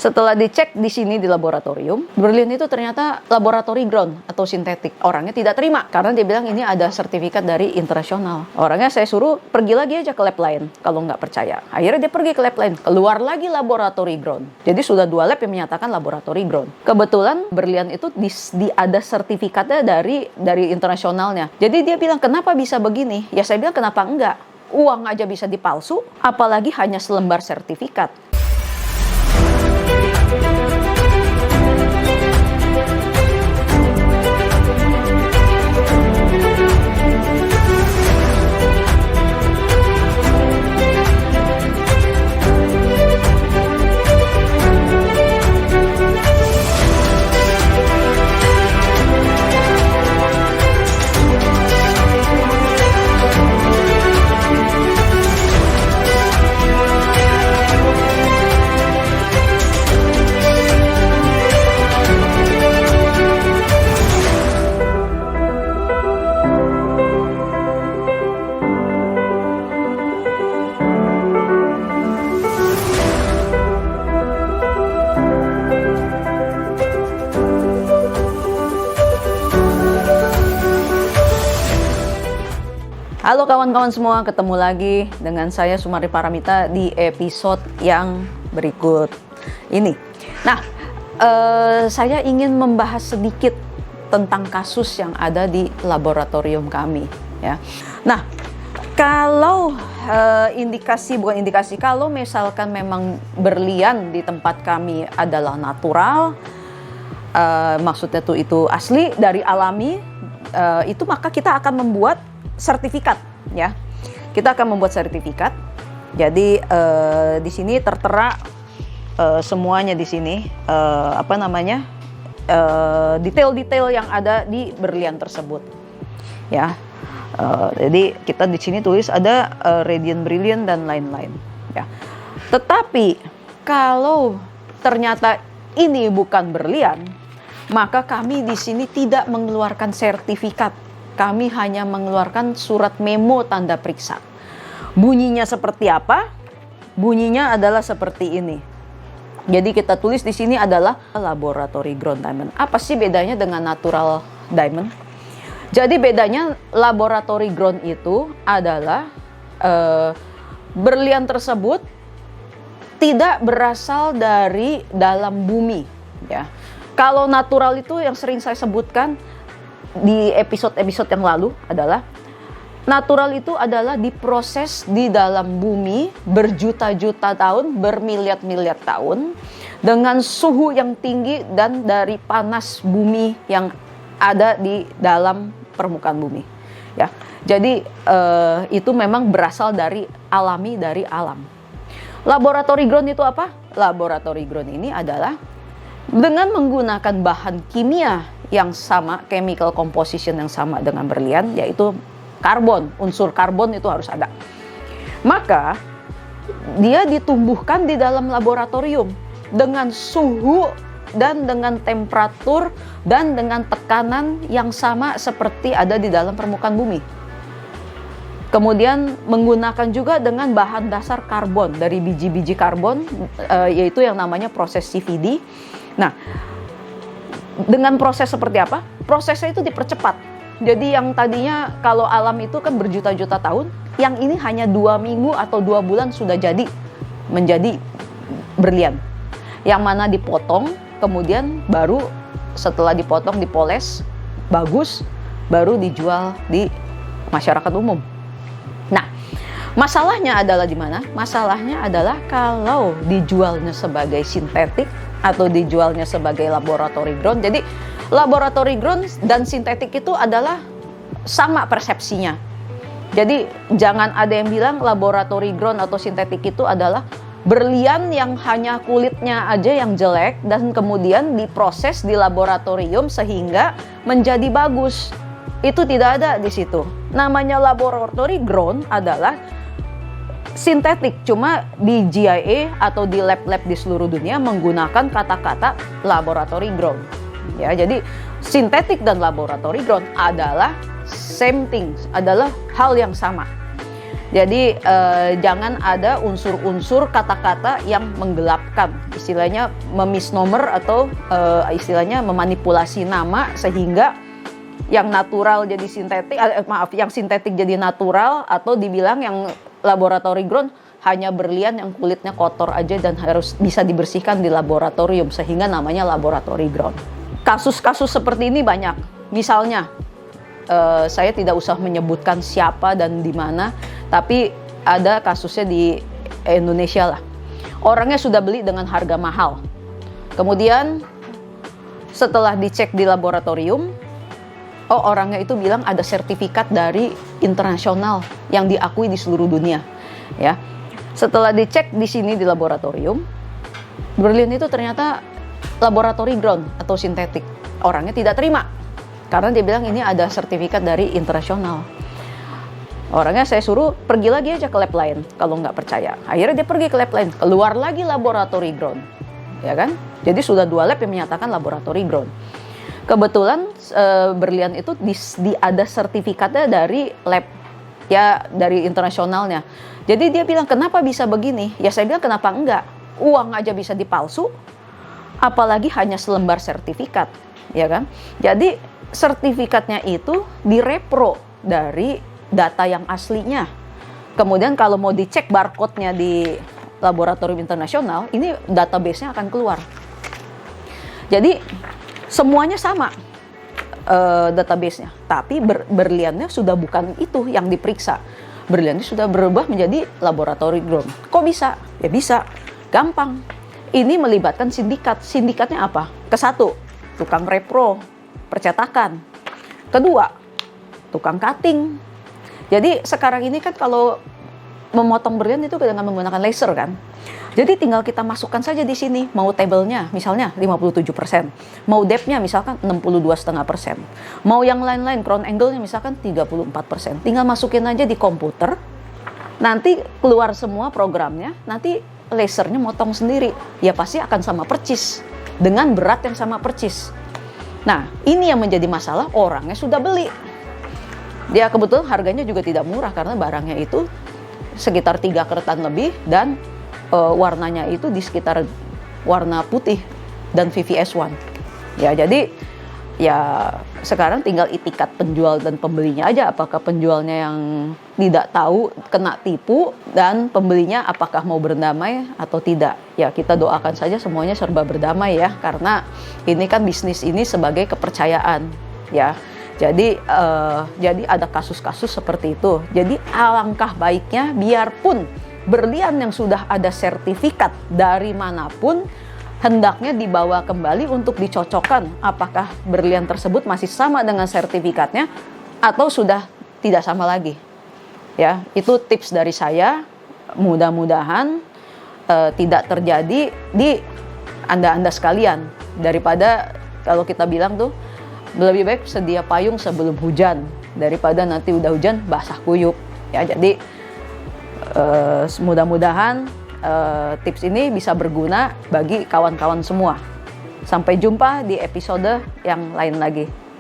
Setelah dicek di sini di laboratorium, berlian itu ternyata laboratory grown atau sintetik. Orangnya tidak terima karena dia bilang ini ada sertifikat dari internasional. Orangnya saya suruh pergi lagi aja ke lab lain kalau nggak percaya. Akhirnya dia pergi ke lab lain, keluar lagi laboratory grown. Jadi sudah 2 lab yang menyatakan laboratory grown. Kebetulan berlian itu ada sertifikatnya dari internasionalnya. Jadi dia bilang kenapa bisa begini? Ya saya bilang kenapa enggak? Uang aja bisa dipalsu, apalagi hanya selembar sertifikat. Halo kawan-kawan semua, ketemu lagi dengan saya Sumari Paramita di episode yang berikut ini. Nah, saya ingin membahas sedikit tentang kasus yang ada di laboratorium kami, ya. Nah, kalau kalau misalkan memang berlian di tempat kami adalah natural, maksudnya itu asli dari alami, itu maka kita akan membuat sertifikat, ya. Kita akan membuat sertifikat. Jadi di sini tertera semuanya di sini detail-detail yang ada di berlian tersebut, ya. Jadi kita di sini tulis ada radiant brilliant dan lain-lain, ya. Tetapi kalau ternyata ini bukan berlian, maka kami di sini tidak mengeluarkan sertifikat. Kami hanya mengeluarkan surat memo tanda periksa. Bunyinya seperti apa? Bunyinya adalah seperti ini. Jadi kita tulis di sini adalah laboratory grown diamond. Apa sih bedanya dengan natural diamond? Jadi bedanya laboratory grown itu adalah berlian tersebut tidak berasal dari dalam bumi, ya. Kalau natural itu yang sering saya sebutkan di episode-episode yang lalu adalah natural itu adalah diproses di dalam bumi berjuta-juta tahun, bermiliar-miliar tahun dengan suhu yang tinggi dan dari panas bumi yang ada di dalam permukaan bumi, ya. Jadi itu memang berasal dari alami, dari alam. Laboratory grown itu apa? Laboratory grown ini adalah dengan menggunakan bahan kimia yang sama, chemical composition yang sama dengan berlian, yaitu karbon, unsur karbon itu harus ada. Maka dia ditumbuhkan di dalam laboratorium dengan suhu dan dengan temperatur dan dengan tekanan yang sama seperti ada di dalam permukaan bumi. Kemudian menggunakan juga dengan bahan dasar karbon dari biji-biji karbon, yaitu yang namanya proses CVD. Nah, dengan proses seperti apa? Prosesnya itu dipercepat. Jadi yang tadinya kalau alam itu kan berjuta-juta tahun, yang ini hanya 2 minggu atau 2 bulan sudah jadi menjadi berlian. Yang mana dipotong, kemudian baru setelah dipotong dipoles, bagus, baru dijual di masyarakat umum. Nah, masalahnya adalah di mana? Masalahnya adalah kalau dijualnya sebagai sintetik atau dijualnya sebagai laboratory grown. Jadi laboratory grown dan sintetik itu adalah sama persepsinya. Jadi jangan ada yang bilang laboratory grown atau sintetik itu adalah berlian yang hanya kulitnya aja yang jelek dan kemudian diproses di laboratorium sehingga menjadi bagus. Itu tidak ada di situ. Namanya laboratory grown adalah sintetik, cuma di GIA atau di lab-lab di seluruh dunia menggunakan kata-kata laboratory grown. Ya, jadi sintetik dan laboratory grown adalah same thing, adalah hal yang sama. Jadi jangan ada unsur-unsur kata-kata yang menggelapkan, istilahnya memisnomer atau istilahnya memanipulasi nama sehingga yang natural jadi sintetik, yang sintetik jadi natural, atau dibilang yang laboratory grown hanya berlian yang kulitnya kotor aja dan harus bisa dibersihkan di laboratorium sehingga namanya laboratory grown. Kasus-kasus seperti ini banyak. Misalnya, saya tidak usah menyebutkan siapa dan di mana, tapi ada kasusnya di Indonesia lah. Orangnya sudah beli dengan harga mahal. Kemudian setelah dicek di laboratorium, orangnya itu bilang ada sertifikat dari internasional yang diakui di seluruh dunia. Ya, setelah dicek di sini di laboratorium, berlian itu ternyata laboratory grown atau sintetik. Orangnya tidak terima. Karena dia bilang ini ada sertifikat dari internasional. Orangnya saya suruh pergi lagi aja ke lab lain kalau nggak percaya. Akhirnya dia pergi ke lab lain, keluar lagi laboratory grown, ya kan? Jadi sudah 2 lab yang menyatakan laboratory grown. Kebetulan berlian itu ada sertifikatnya dari lab, ya dari internasionalnya. Jadi dia bilang kenapa bisa begini? Ya saya bilang kenapa enggak? Uang aja bisa dipalsu, apalagi hanya selembar sertifikat, ya kan? Jadi sertifikatnya itu direpro dari data yang aslinya. Kemudian kalau mau dicek barcode-nya di laboratorium internasional, ini database-nya akan keluar. Jadi semuanya sama database-nya, tapi berliannya sudah bukan itu yang diperiksa. Berliannya sudah berubah menjadi laboratory grown. Kok bisa? Ya bisa, gampang. Ini melibatkan sindikat. Sindikatnya apa? Ke-1, tukang repro, percetakan. Kedua, tukang cutting. Jadi sekarang ini kan kalau memotong berlian itu dengan menggunakan laser kan. Jadi tinggal kita masukkan saja di sini, mau table-nya misalnya 57%, mau depth-nya misalkan 62,5%, mau yang lain-lain crown angle-nya misalkan 34%. Tinggal masukin aja di komputer, nanti keluar semua programnya, nanti lasernya motong sendiri. Ya pasti akan sama percis, dengan berat yang sama percis. Nah, ini yang menjadi masalah, orangnya sudah beli. Dia kebetulan harganya juga tidak murah karena barangnya itu sekitar 3 keratan lebih dan warnanya itu di sekitar warna putih dan VVS1. Ya, jadi ya sekarang tinggal itikat penjual dan pembelinya aja, apakah penjualnya yang tidak tahu kena tipu dan pembelinya apakah mau berdamai atau tidak. Ya kita doakan saja semuanya serba berdamai ya, karena ini kan bisnis ini sebagai kepercayaan ya. Jadi ada kasus-kasus seperti itu. Jadi alangkah baiknya biarpun berlian yang sudah ada sertifikat dari manapun, hendaknya dibawa kembali untuk dicocokkan apakah berlian tersebut masih sama dengan sertifikatnya atau sudah tidak sama lagi. Ya, itu tips dari saya. Mudah-mudahan tidak terjadi di Anda sekalian. Daripada kalau kita bilang tuh lebih baik sedia payung sebelum hujan daripada nanti udah hujan basah kuyup. Ya, jadi mudah-mudahan tips ini bisa berguna bagi kawan-kawan semua. Sampai jumpa di episode yang lain lagi.